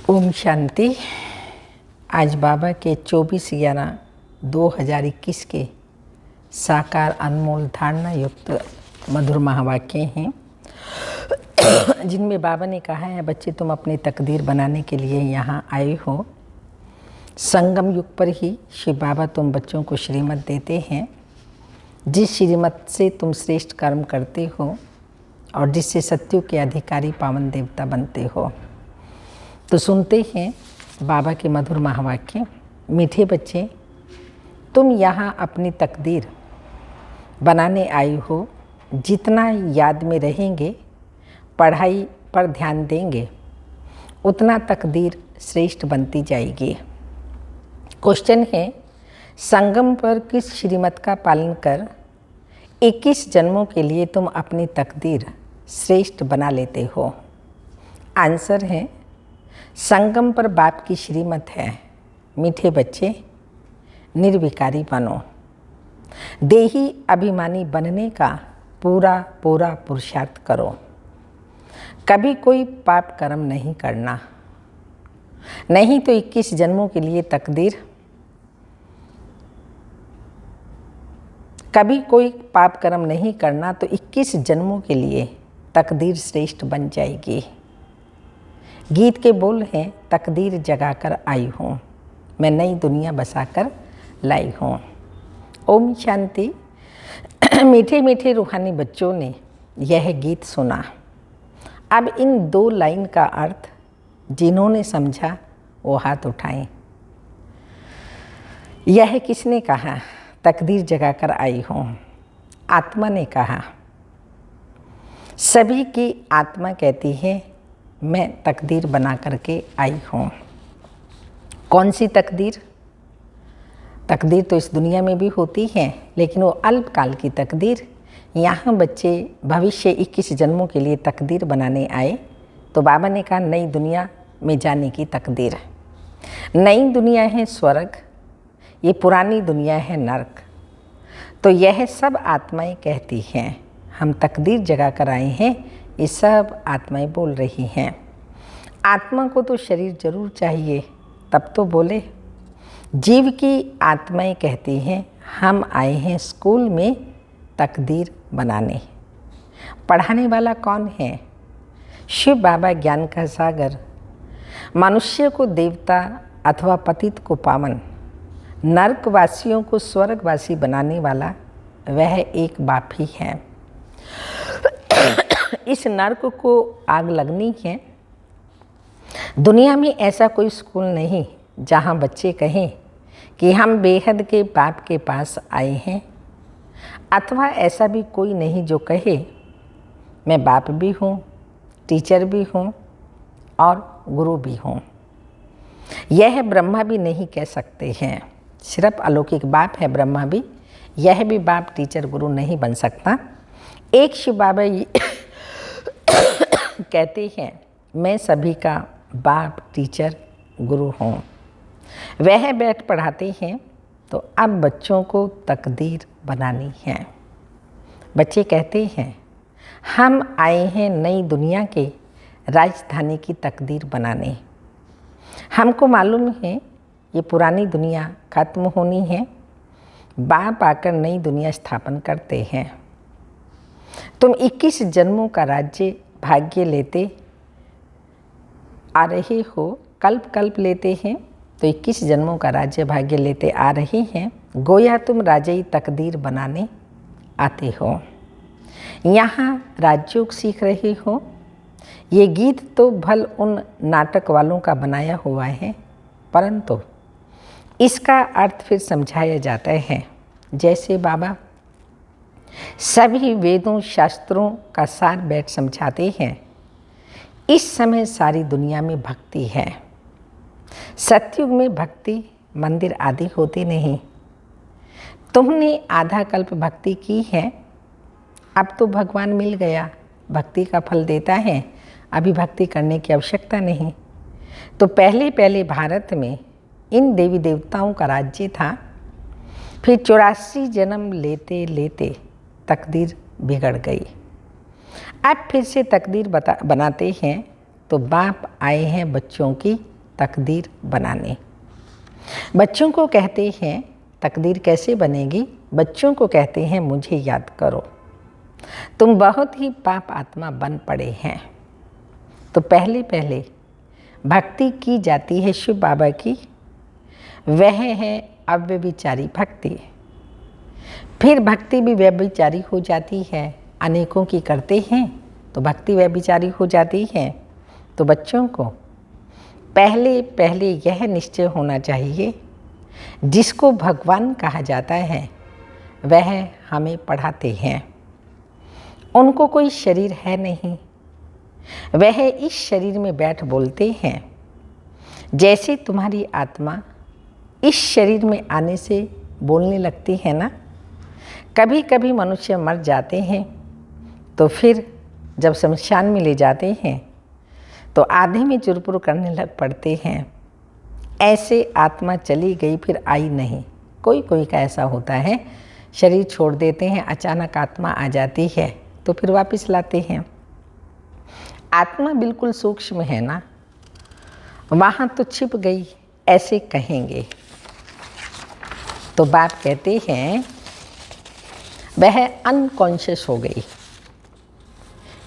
ओम शांति। आज बाबा के 24/11/2021 के साकार अनमोल धारणा युक्त मधुर महावाक्य हैं जिनमें बाबा ने कहा है, बच्चे तुम अपनी तकदीर बनाने के लिए यहाँ आए हो। संगम युग पर ही शिव बाबा तुम बच्चों को श्रीमत देते हैं, जिस श्रीमत से तुम श्रेष्ठ कर्म करते हो और जिससे सत्युग के अधिकारी पावन देवता बनते हो। तो सुनते हैं बाबा के मधुर महावाक्य। मीठे बच्चे, तुम यहाँ अपनी तकदीर बनाने आए हो। जितना याद में रहेंगे, पढ़ाई पर ध्यान देंगे, उतना तकदीर श्रेष्ठ बनती जाएगी। क्वेश्चन है, संगम पर किस श्रीमत का पालन कर 21 जन्मों के लिए तुम अपनी तकदीर श्रेष्ठ बना लेते हो? आंसर है, संगम पर बाप की श्रीमत है, मीठे बच्चे निर्विकारी बनो। देही अभिमानी बनने का पूरा पुरुषार्थ करो। कभी कोई पाप कर्म नहीं करना, नहीं तो 21 जन्मों के लिए तकदीर, कभी कोई पाप कर्म नहीं करना तो 21 जन्मों के लिए तकदीर श्रेष्ठ बन जाएगी। गीत के बोल हैं, तकदीर जगाकर आई हूँ, मैं नई दुनिया बसाकर लाई हूँ। ओम शांति। मीठे मीठे रूहानी बच्चों ने यह गीत सुना। अब इन 2 लाइन का अर्थ जिन्होंने समझा वो हाथ उठाएं। यह किसने कहा? तकदीर जगाकर आई हूँ। आत्मा ने कहा। सभी की आत्मा कहती है, मैं तकदीर बना करके आई हूँ। कौन सी तकदीर? तकदीर तो इस दुनिया में भी होती है, लेकिन वो अल्पकाल की तकदीर। यहाँ बच्चे भविष्य 21 जन्मों के लिए तकदीर बनाने आए, तो बाबा ने कहा नई दुनिया में जाने की तकदीर। नई दुनिया है स्वर्ग, ये पुरानी दुनिया है नरक। तो यह सब आत्माएं कहती हैं, हम तकदीर जगा कर आए हैं। ये सब आत्माएं बोल रही हैं। आत्मा को तो शरीर जरूर चाहिए, तब तो बोले। जीव की आत्माएं कहती हैं, हम आए हैं स्कूल में तकदीर बनाने। पढ़ाने वाला कौन है? शिव बाबा ज्ञान का सागर। मनुष्य को देवता अथवा पतित को पावन, नरकवासियों को स्वर्गवासी बनाने वाला वह एक बाप ही है। इस नरक को आग लगनी है। दुनिया में ऐसा कोई स्कूल नहीं जहां बच्चे कहें कि हम बेहद के बाप के पास आए हैं, अथवा ऐसा भी कोई नहीं जो कहे मैं बाप भी हूँ, टीचर भी हूँ और गुरु भी हूँ। यह ब्रह्मा भी नहीं कह सकते हैं। सिर्फ अलौकिक बाप है ब्रह्मा भी, यह भी बाप टीचर गुरु नहीं बन सकता। एक शिव बाबा कहते हैं, मैं सभी का बाप टीचर गुरु हूँ। वह बैठ पढ़ाते हैं, तो अब बच्चों को तकदीर बनानी है। बच्चे कहते हैं, हम आए हैं नई दुनिया के राजधानी की तकदीर बनाने। हमको मालूम है ये पुरानी दुनिया खत्म होनी है, बाप आकर नई दुनिया स्थापन करते हैं। तुम 21 जन्मों का राज्य भाग्य लेते आ रहे हो, कल्प कल्प लेते हैं, तो 21 जन्मों का राज्य भाग्य लेते आ रहे हैं। गोया तुम राजई तकदीर बनाने आते हो। यहाँ राजयोग सीख रहे हो। ये गीत तो भल उन नाटक वालों का बनाया हुआ है, परंतु इसका अर्थ फिर समझाया जाता है। जैसे बाबा सभी वेदों शास्त्रों का सार बैठ समझाते हैं। इस समय सारी दुनिया में भक्ति है। सतयुग में भक्ति मंदिर आदि होते नहीं। तुमने आधा कल्प भक्ति की है, अब तो भगवान मिल गया, भक्ति का फल देता है, अभी भक्ति करने की आवश्यकता नहीं। तो पहले भारत में इन देवी देवताओं का राज्य था। फिर 84 जन्म लेते लेते तकदीर बिगड़ गई। अब फिर से तकदीर बनाते हैं, तो बाप आए हैं बच्चों की तकदीर बनाने। बच्चों को कहते हैं तकदीर कैसे बनेगी? बच्चों को कहते हैं मुझे याद करो, तुम बहुत ही पाप आत्मा बन पड़े हैं। तो पहले पहले भक्ति की जाती है शिव बाबा की, वह है अव्यभिचारी भक्ति। फिर भक्ति भी व्यभिचारी हो जाती है, अनेकों की करते हैं तो भक्ति व्यभिचारी हो जाती है। तो बच्चों को पहले पहले यह निश्चय होना चाहिए, जिसको भगवान कहा जाता है वह हमें पढ़ाते हैं। उनको कोई शरीर है नहीं, वह इस शरीर में बैठ बोलते हैं। जैसे तुम्हारी आत्मा इस शरीर में आने से बोलने लगती है ना। कभी कभी मनुष्य मर जाते हैं तो फिर जब शमशान में ले जाते हैं तो आधे में चुरपुर करने लग पड़ते हैं। ऐसे आत्मा चली गई फिर आई नहीं। कोई कोई का ऐसा होता है, शरीर छोड़ देते हैं, अचानक आत्मा आ जाती है तो फिर वापस लाते हैं। आत्मा बिल्कुल सूक्ष्म है ना, वहाँ तो छिप गई ऐसे कहेंगे। तो बाप कहते हैं वह अनकॉन्शियस हो गई,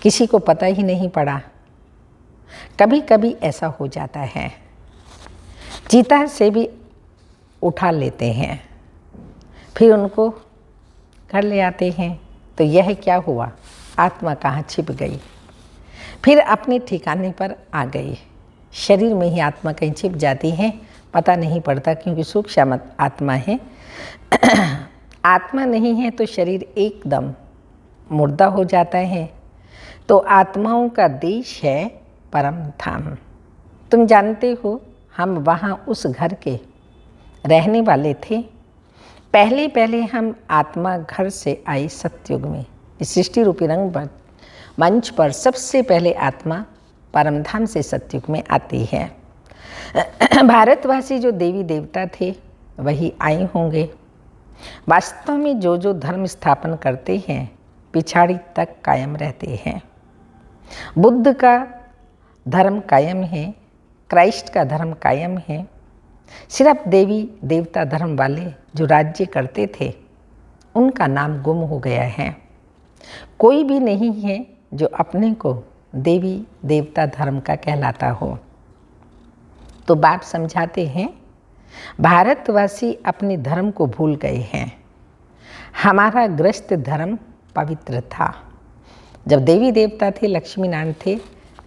किसी को पता ही नहीं पड़ा। कभी कभी ऐसा हो जाता है, चीता से भी उठा लेते हैं, फिर उनको घर ले आते हैं। तो यह क्या हुआ? आत्मा कहाँ छिप गई, फिर अपने ठिकाने पर आ गई। शरीर में ही आत्मा कहीं छिप जाती है, पता नहीं पड़ता, क्योंकि सूक्ष्म आत्मा है। आत्मा नहीं है तो शरीर एकदम मुर्दा हो जाता है। तो आत्माओं का देश है परम धाम। तुम जानते हो हम वहाँ उस घर के रहने वाले थे। पहले पहले हम आत्मा घर से आई सतयुग में। इस सृष्टि रूपी रंग मंच पर सबसे पहले आत्मा परमधाम से सतयुग में आती है। भारतवासी जो देवी देवता थे वही आए होंगे। वास्तव में जो जो धर्म स्थापन करते हैं पिछाड़ी तक कायम रहते हैं। बुद्ध का धर्म कायम है, क्राइस्ट का धर्म कायम है। सिर्फ देवी देवता धर्म वाले जो राज्य करते थे उनका नाम गुम हो गया है। कोई भी नहीं है जो अपने को देवी देवता धर्म का कहलाता हो। तो बाप समझाते हैं भारतवासी अपने धर्म को भूल गए हैं। हमारा गृहस्थ धर्म पवित्र था। जब देवी देवता थे, लक्ष्मी नारायण थे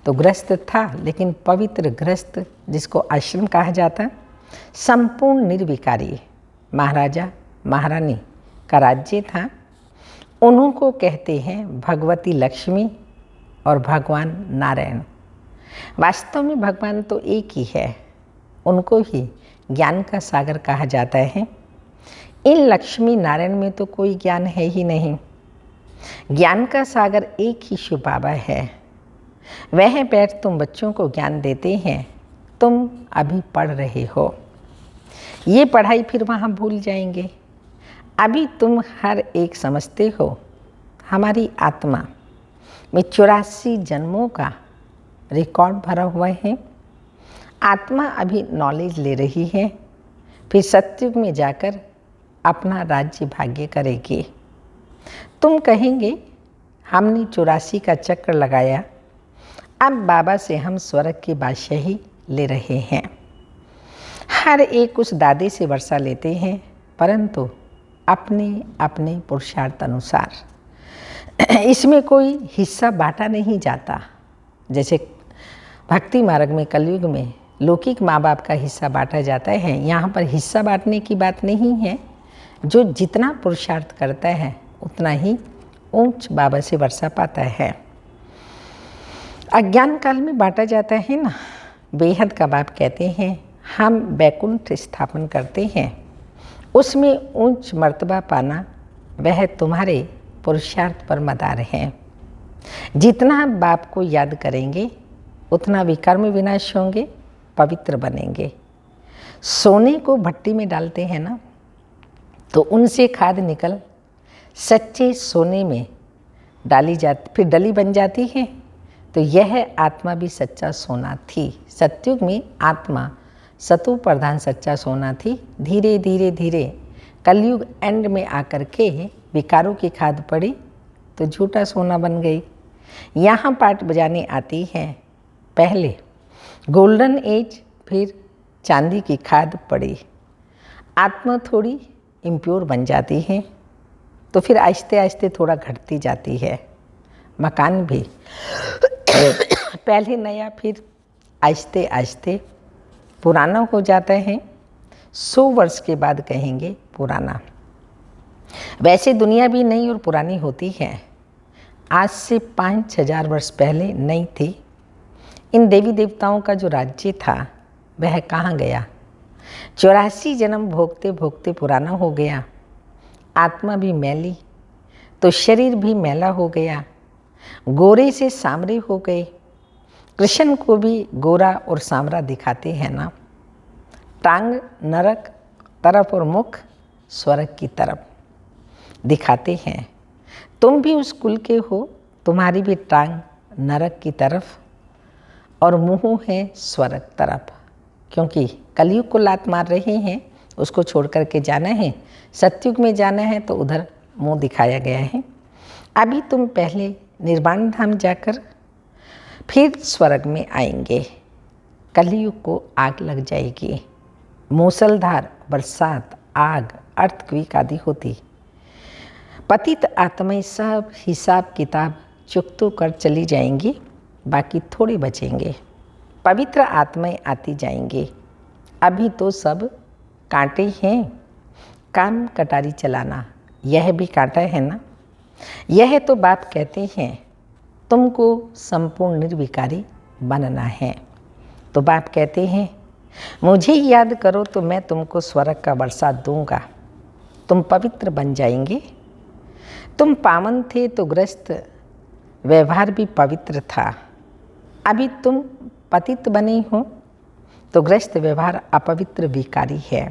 तो गृहस्थ था, लेकिन पवित्र गृहस्थ जिसको आश्रम कहा जाता, संपूर्ण निर्विकारी महाराजा महारानी का राज्य था। उन्हों को कहते हैं भगवती लक्ष्मी और भगवान नारायण। वास्तव में भगवान तो एक ही है, उनको ही ज्ञान का सागर कहा जाता है। इन लक्ष्मी नारायण में तो कोई ज्ञान है ही नहीं। ज्ञान का सागर एक ही शिव बाबा है। वह बैठ तुम बच्चों को ज्ञान देते हैं। तुम अभी पढ़ रहे हो, ये पढ़ाई फिर वहाँ भूल जाएंगे। अभी तुम हर एक समझते हो हमारी आत्मा में 84 जन्मों का रिकॉर्ड भरा हुआ है। आत्मा अभी नॉलेज ले रही है, फिर सतयुग में जाकर अपना राज्य भाग्य करेगी। तुम कहेंगे हमने 84 का चक्र लगाया, अब बाबा से हम स्वर्ग की बादशाही ले रहे हैं। हर एक उस दादे से वर्षा लेते हैं, परंतु अपने अपने पुरुषार्थ अनुसार। इसमें कोई हिस्सा बांटा नहीं जाता। जैसे भक्ति मार्ग में कलयुग में लौकिक माँ बाप का हिस्सा बांटा जाता है, यहाँ पर हिस्सा बांटने की बात नहीं है। जो जितना पुरुषार्थ करता है उतना ही ऊंच बाबा से वर्षा पाता है। अज्ञान काल में बांटा जाता है ना। बेहद का बाप कहते हैं हम बैकुंठ स्थापन करते हैं, उसमें ऊंच मर्तबा पाना वह तुम्हारे पुरुषार्थ पर मदार है। जितना बाप को याद करेंगे उतना विकर्म विनाश होंगे, पवित्र बनेंगे। सोने को भट्टी में डालते हैं ना, तो उनसे खाद निकल सच्चे सोने में डाली जाती, फिर डली बन जाती है। तो यह आत्मा भी सच्चा सोना थी। सतयुग में आत्मा सतु प्रधान सच्चा सोना थी। धीरे धीरे धीरे कलयुग एंड में आकर के विकारों की खाद पड़ी तो झूठा सोना बन गई। यहाँ पाठ बजाने आती है। पहले गोल्डन एज, फिर चांदी की खाद पड़ी, आत्मा थोड़ी इम्प्योर बन जाती है तो फिर आहिस्ते आहिस्ते थोड़ा घटती जाती है। मकान भी पहले नया, फिर आहिस्ते आहिस्ते पुराना हो जाता है। 100 वर्ष के बाद कहेंगे पुराना। वैसे दुनिया भी नई और पुरानी होती है। आज से 5000 वर्ष पहले नई थी। इन देवी देवताओं का जो राज्य था वह कहाँ गया? 84 जन्म भोगते भोगते पुराना हो गया। आत्मा भी मैली तो शरीर भी मैला हो गया। गोरे से सांवरे हो गए। कृष्ण को भी गोरा और सांवरा दिखाते हैं ना। टांग नरक तरफ और मुख स्वर्ग की तरफ दिखाते हैं। तुम भी उस कुल के हो, तुम्हारी भी टांग नरक की तरफ और मुँह है स्वर्ग तरफ। क्योंकि कलयुग को लात मार रहे हैं, उसको छोड़ कर के जाना है। सतयुग में जाना है तो उधर मुंह दिखाया गया है। अभी तुम पहले निर्वाण धाम जाकर फिर स्वर्ग में आएंगे। कलयुग को आग लग जाएगी। मूसलधार बरसात, आग, अर्थक्वेक आदि होती। पतित आत्माएं सब हिसाब किताब चुकतो कर चली जाएंगी, बाकी थोड़े बचेंगे। पवित्र आत्माएं आती जाएंगी। अभी तो सब कांटे हैं। काम कटारी चलाना यह भी कांटा है ना। यह तो बाप कहते हैं तुमको संपूर्ण निर्विकारी बनना है। तो बाप कहते हैं मुझे याद करो तो मैं तुमको स्वर्ग का बरसात दूंगा। तुम पवित्र बन जाएंगे। तुम पावन थे तो ग्रस्त व्यवहार भी पवित्र था। अभी तुम पतित बने हो तो ग्रस्त व्यवहार अपवित्र विकारी है।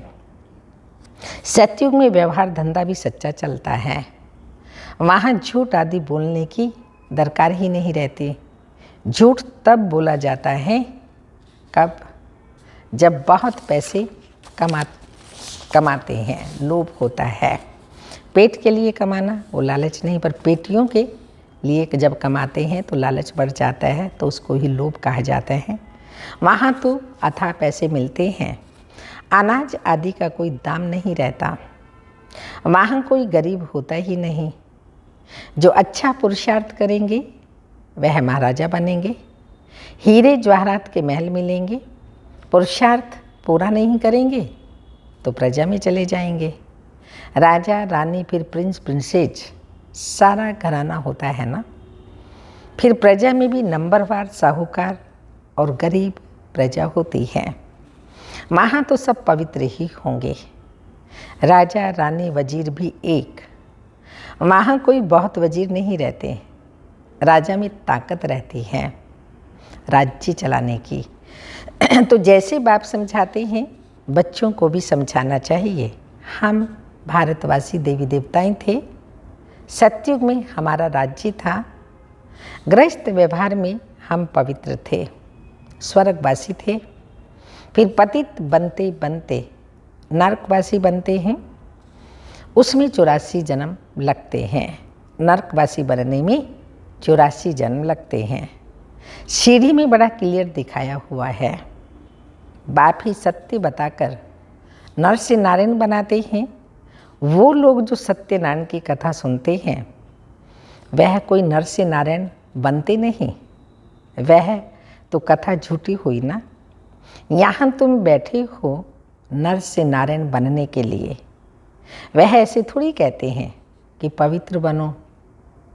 सतयुग में व्यवहार धंधा भी सच्चा चलता है। वहाँ झूठ आदि बोलने की दरकार ही नहीं रहती। झूठ तब बोला जाता है कब? जब बहुत पैसे कमाते हैं, लोभ होता है। पेट के लिए कमाना वो लालच नहीं, पर पेटियों के लिए जब कमाते हैं तो लालच बढ़ जाता है, तो उसको ही लोभ कहा जाता है। वहाँ तो अथाह पैसे मिलते हैं। अनाज आदि का कोई दाम नहीं रहता। वहाँ कोई गरीब होता ही नहीं। जो अच्छा पुरुषार्थ करेंगे वह महाराजा बनेंगे। हीरे जवाहरात के महल मिलेंगे। पुरुषार्थ पूरा नहीं करेंगे तो प्रजा में चले जाएंगे। राजा रानी, फिर प्रिंस प्रिंसेस, सारा घराना होता है ना। फिर प्रजा में भी नंबरवार साहूकार और गरीब प्रजा होती है। वहाँ तो सब पवित्र ही होंगे। राजा रानी वजीर भी एक। वहाँ कोई बहुत वजीर नहीं रहते। राजा में ताकत रहती है राज्य चलाने की। तो जैसे बाप समझाते हैं बच्चों को भी समझाना चाहिए। हम भारतवासी देवी देवताएं थे। सतयुग में हमारा राज्य था। गृहस्थ व्यवहार में हम पवित्र थे, स्वर्गवासी थे। फिर पतित बनते बनते नरकवासी बनते हैं। उसमें 84 जन्म लगते हैं। नरकवासी बनने में 84 जन्म लगते हैं। सीढ़ी में बड़ा क्लियर दिखाया हुआ है। बाप ही सत्य बताकर नर से नारायण बनाते हैं। वो लोग जो सत्यनारायण की कथा सुनते हैं वह कोई नर से नारायण बनते नहीं। वह तो कथा झूठी हुई ना। यहाँ तुम बैठे हो नर से नारायण बनने के लिए। वह ऐसे थोड़ी कहते हैं कि पवित्र बनो।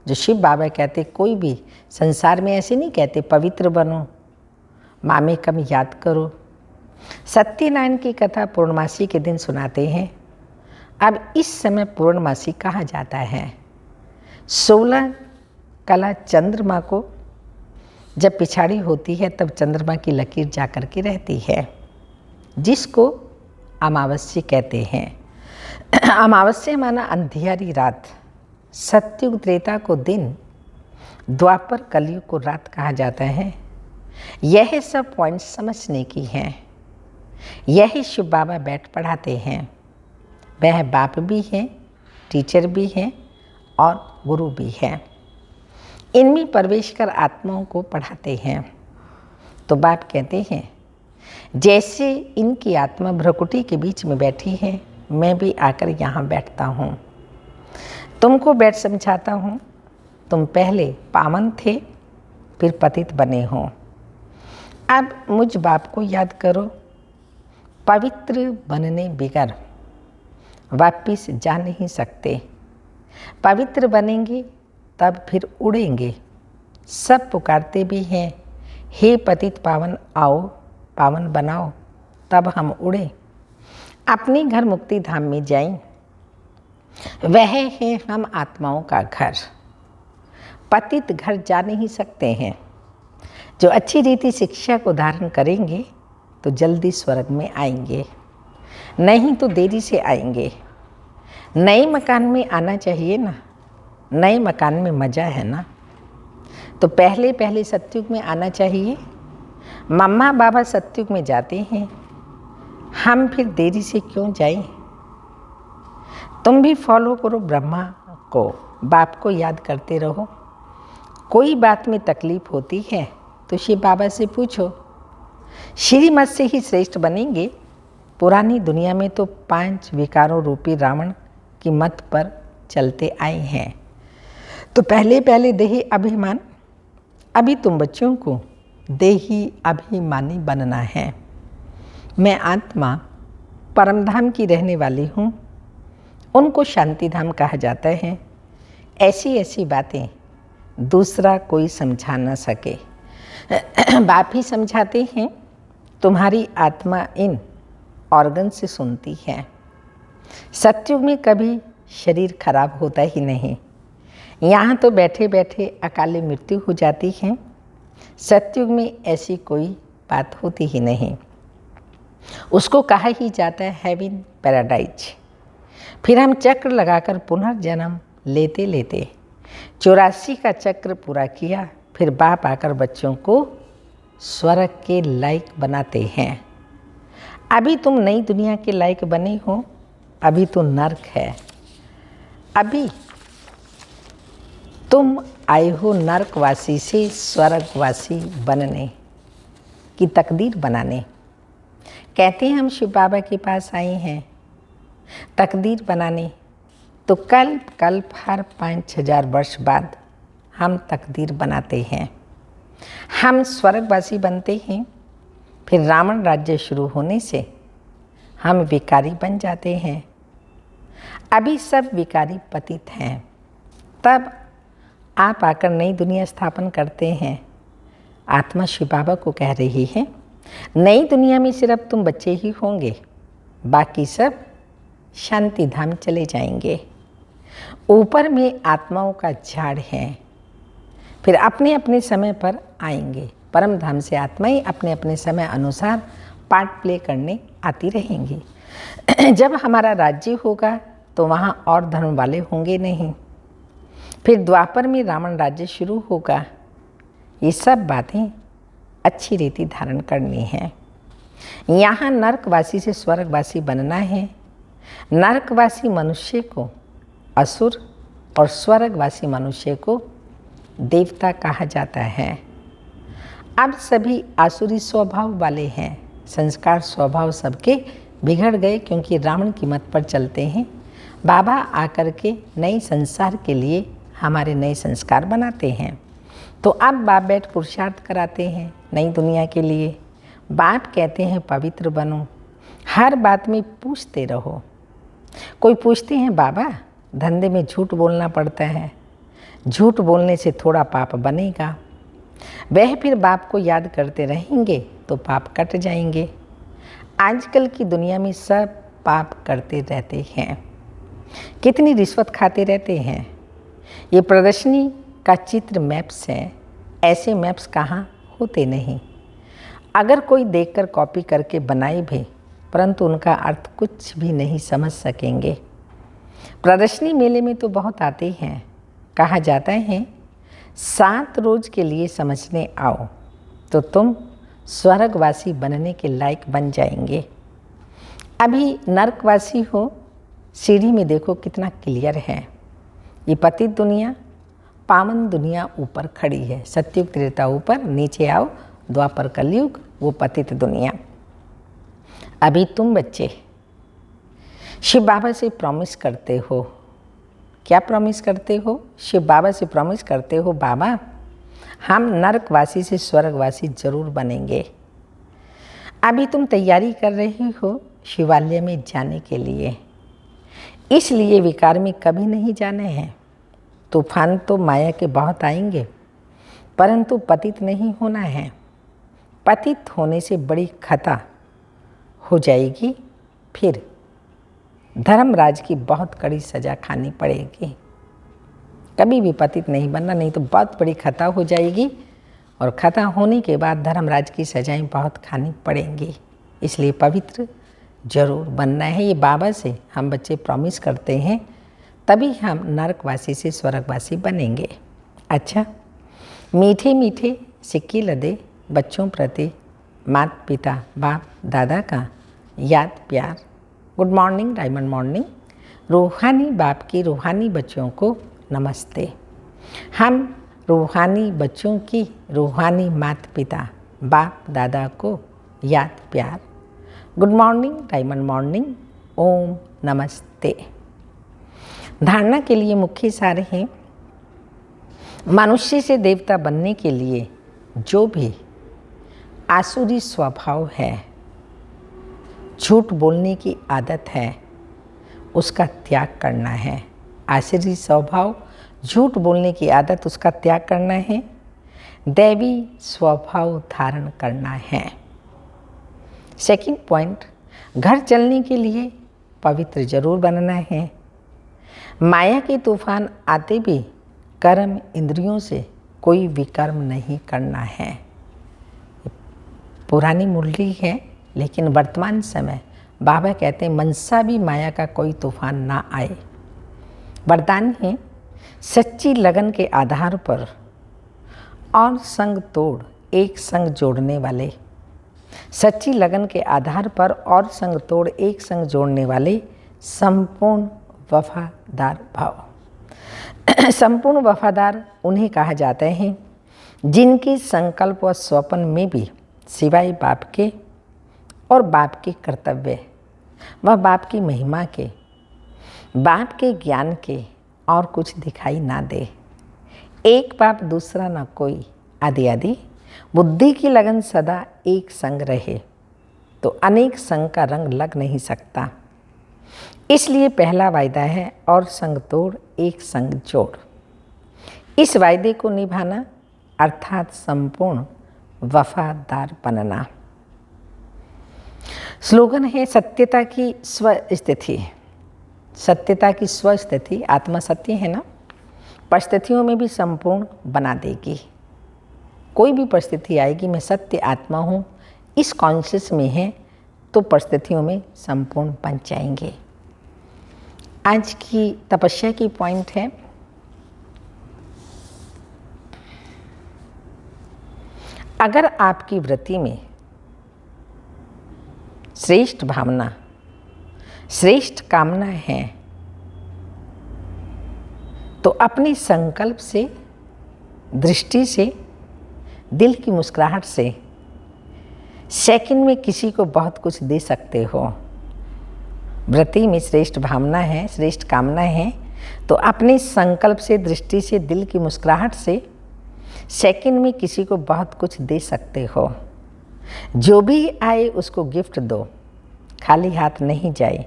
जो शिव बाबा कहते, कोई भी संसार में ऐसे नहीं कहते पवित्र बनो, माँ में कम याद करो। सत्यनारायण की कथा पूर्णमासी के दिन सुनाते हैं। अब इस समय पूर्णमासी कहा जाता है। 16 कला चंद्रमा को जब पिछाड़ी होती है तब चंद्रमा की लकीर जा कर के रहती है, जिसको अमावस्या कहते हैं। अमावस्या माना अंधियारी रात। सतयुग त्रेता को दिन, द्वापर कलयुग को रात कहा जाता है। यह सब पॉइंट समझने की हैं। यही शिव बाबा बैठ पढ़ाते हैं। वह बाप भी हैं, टीचर भी हैं और गुरु भी हैं। इनमें प्रवेश कर आत्माओं को पढ़ाते हैं। तो बाप कहते हैं, जैसे इनकी आत्मा भ्रकुटी के बीच में बैठी है, मैं भी आकर यहाँ बैठता हूँ। तुमको बैठ समझाता हूँ। तुम पहले पावन थे, फिर पतित बने हो। अब मुझ बाप को याद करो। पवित्र बनने बिगर वापिस जा नहीं सकते। पवित्र बनेंगे तब फिर उड़ेंगे। सब पुकारते भी हैं, हे पतित पावन आओ, पावन बनाओ, तब हम उड़े अपने घर मुक्ति धाम में जाएं। वह है हम आत्माओं का घर। पतित घर जा नहीं सकते हैं। जो अच्छी रीति शिक्षा को धारण करेंगे तो जल्दी स्वर्ग में आएंगे, नहीं तो देरी से आएंगे। नए मकान में आना चाहिए ना, नए मकान में मज़ा है ना। तो पहले पहले सतयुग में आना चाहिए। मम्मा बाबा सतयुग में जाते हैं, हम फिर देरी से क्यों जाएं? तुम भी फॉलो करो ब्रह्मा को, बाप को याद करते रहो। कोई बात में तकलीफ होती है तो शिव बाबा से पूछो। श्रीमत से ही श्रेष्ठ बनेंगे। पुरानी दुनिया में तो 5 विकारों रूपी रावण की मत पर चलते आए हैं। तो पहले पहले देही अभिमान। अभी तुम बच्चों को देही अभिमानी बनना है। मैं आत्मा परमधाम की रहने वाली हूँ। उनको शांति धाम कहा जाता है। ऐसी ऐसी बातें दूसरा कोई समझा न सके। बाप ही समझाते हैं। तुम्हारी आत्मा इन ऑर्गन से सुनती है। सतयुग में कभी शरीर खराब होता ही नहीं। यहाँ तो बैठे बैठे अकाले मृत्यु हो जाती है। सतयुग में ऐसी कोई बात होती ही नहीं। उसको कहा ही जाता है हेवन पैराडाइज। फिर हम चक्र लगाकर पुनर्जन्म लेते लेते 84 का चक्र पूरा किया। फिर बाप आकर बच्चों को स्वर्ग के लायक बनाते हैं। अभी तुम नई दुनिया के लायक बने हो। अभी तो नर्क है। अभी तुम आए हो नर्कवासी से स्वर्गवासी बनने की तकदीर बनाने। कहते हैं हम शिव बाबा के पास आए हैं तकदीर बनाने। तो कल्प कल्प हर 5000 वर्ष बाद हम तकदीर बनाते हैं। हम स्वर्गवासी बनते हैं। फिर रावण राज्य शुरू होने से हम विकारी बन जाते हैं। अभी सब विकारी पतित हैं। तब आप आकर नई दुनिया स्थापन करते हैं। आत्मा शिव बाबा को कह रही है, नई दुनिया में सिर्फ तुम बच्चे ही होंगे, बाकी सब शांति धाम चले जाएंगे। ऊपर में आत्माओं का झाड़ है। फिर अपने अपने समय पर आएंगे। परम धाम से आत्माएं अपने अपने समय अनुसार पार्ट प्ले करने आती रहेंगी। जब हमारा राज्य होगा तो वहाँ और धर्म वाले होंगे नहीं। फिर द्वापर में रावण राज्य शुरू होगा। ये सब बातें अच्छी रीति धारण करनी है। यहाँ नरकवासी से स्वर्गवासी बनना है। नरकवासी मनुष्य को असुर और स्वर्गवासी मनुष्य को देवता कहा जाता है। अब सभी आसुरी स्वभाव वाले हैं। संस्कार स्वभाव सबके बिगड़ गए क्योंकि रावण की मत पर चलते हैं। बाबा आकर के नए संसार के लिए हमारे नए संस्कार बनाते हैं। तो अब बाप बैठ पुरुषार्थ कराते हैं नई दुनिया के लिए। बाप कहते हैं पवित्र बनो, हर बात में पूछते रहो। कोई पूछते हैं बाबा धंधे में झूठ बोलना पड़ता है, झूठ बोलने से थोड़ा पाप बनेगा। वह फिर बाप को याद करते रहेंगे तो पाप कट जाएंगे। आजकल की दुनिया में सब पाप करते रहते हैं। कितनी रिश्वत खाते रहते हैं। ये प्रदर्शनी का चित्र मैप्स है। ऐसे मैप्स कहाँ होते नहीं। अगर कोई देखकर कॉपी करके बनाए भी परंतु उनका अर्थ कुछ भी नहीं समझ सकेंगे। प्रदर्शनी मेले में तो बहुत आते हैं। कहा जाता है 7 रोज के लिए समझने आओ तो तुम स्वर्गवासी बनने के लायक बन जाएंगे। अभी नरकवासी हो, सीढ़ी में देखो कितना क्लियर है। ये पतित दुनिया, पावन दुनिया ऊपर खड़ी है। सतयुग त्रेता ऊपर, नीचे आओ द्वापर कलयुग, वो पतित दुनिया। अभी तुम बच्चे शिव बाबा से प्रॉमिस करते हो। क्या प्रॉमिस करते हो? शिव बाबा से प्रॉमिस करते हो, बाबा हम नरकवासी से स्वर्गवासी जरूर बनेंगे। अभी तुम तैयारी कर रही हो शिवालय में जाने के लिए, इसलिए विकार में कभी नहीं जाने हैं। तूफान तो माया के बहुत आएंगे, परंतु पतित नहीं होना है। पतित होने से बड़ी खता हो जाएगी, फिर धर्मराज की बहुत कड़ी सज़ा खानी पड़ेगी। कभी भी पतित नहीं बनना, नहीं तो बहुत बड़ी खता हो जाएगी, और खता होने के बाद धर्मराज की सज़ाएं बहुत खानी पड़ेंगी। इसलिए पवित्र जरूर बनना है। ये बाबा से हम बच्चे प्रॉमिस करते हैं, तभी हम नरकवासी से स्वर्गवासी बनेंगे। अच्छा, मीठे मीठे सिक्के लदे बच्चों प्रति माता पिता बाप दादा का याद प्यार। Good morning, diamond morning. रूहानी बाप की रूहानी बच्चों को नमस्ते। हम रूहानी बच्चों की रूहानी माता पिता बाप दादा को याद प्यार। Good morning, diamond morning. ओम नमस्ते। धारणा के लिए मुख्य सार हैं, मनुष्य से देवता बनने के लिए जो भी आसुरी स्वभाव है, झूठ बोलने की आदत है, उसका त्याग करना है। आसुरी स्वभाव, झूठ बोलने की आदत, उसका त्याग करना है। दैवी स्वभाव धारण करना है। सेकंड पॉइंट, घर चलने के लिए पवित्र जरूर बनना है। माया के तूफान आते भी कर्म इंद्रियों से कोई विकर्म नहीं करना है। पुरानी मुरली है, लेकिन वर्तमान समय बाबा कहते हैं मनसा भी माया का कोई तूफान ना आए। वरदान है, सच्ची लगन के आधार पर और संग तोड़ एक संग जोड़ने वाले। सच्ची लगन के आधार पर और संग तोड़ एक संग जोड़ने वाले संपूर्ण वफादार भाव। संपूर्ण वफादार उन्हें कहा जाते हैं जिनके संकल्प व स्वप्न में भी सिवाय बाप के और बाप के कर्तव्य व बाप की महिमा के, बाप के ज्ञान के और कुछ दिखाई ना दे। एक बाप दूसरा ना कोई, आदि आदि बुद्धि की लगन सदा एक संग रहे तो अनेक संग का रंग लग नहीं सकता। इसलिए पहला वायदा है और संग तोड़ एक संग जोड़। इस वायदे को निभाना अर्थात संपूर्ण वफादार बनना। स्लोगन है, सत्यता की स्वस्थिति। सत्यता की स्वस्थिति, आत्मा सत्य है ना, परिस्थितियों में भी संपूर्ण बना देगी। कोई भी परिस्थिति आएगी, मैं सत्य आत्मा हूँ, इस कॉन्शियस में है तो परिस्थितियों में संपूर्ण बन जाएंगे। आज की तपस्या की पॉइंट है, अगर आपकी वृत्ति में श्रेष्ठ भावना, श्रेष्ठ कामना है तो अपने संकल्प से, दृष्टि से, दिल की मुस्कुराहट से सेकंड में किसी को बहुत कुछ दे सकते हो। वृत्ति में श्रेष्ठ भावना है, श्रेष्ठ कामना है तो अपने संकल्प से, दृष्टि से, दिल की मुस्कुराहट से सेकंड में किसी को बहुत कुछ दे सकते हो। जो भी आए उसको गिफ्ट दो, खाली हाथ नहीं जाए।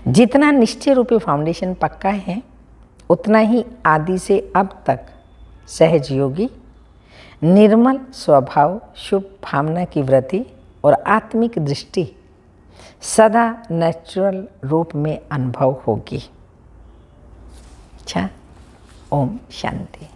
जितना निश्चय रूपी फाउंडेशन पक्का है, उतना ही आदि से अब तक सहज योगी, निर्मल स्वभाव, शुभ भावना की वृत्ति और आत्मिक दृष्टि सदा नेचुरल रूप में अनुभव होगी। अच्छा, ओम शांति।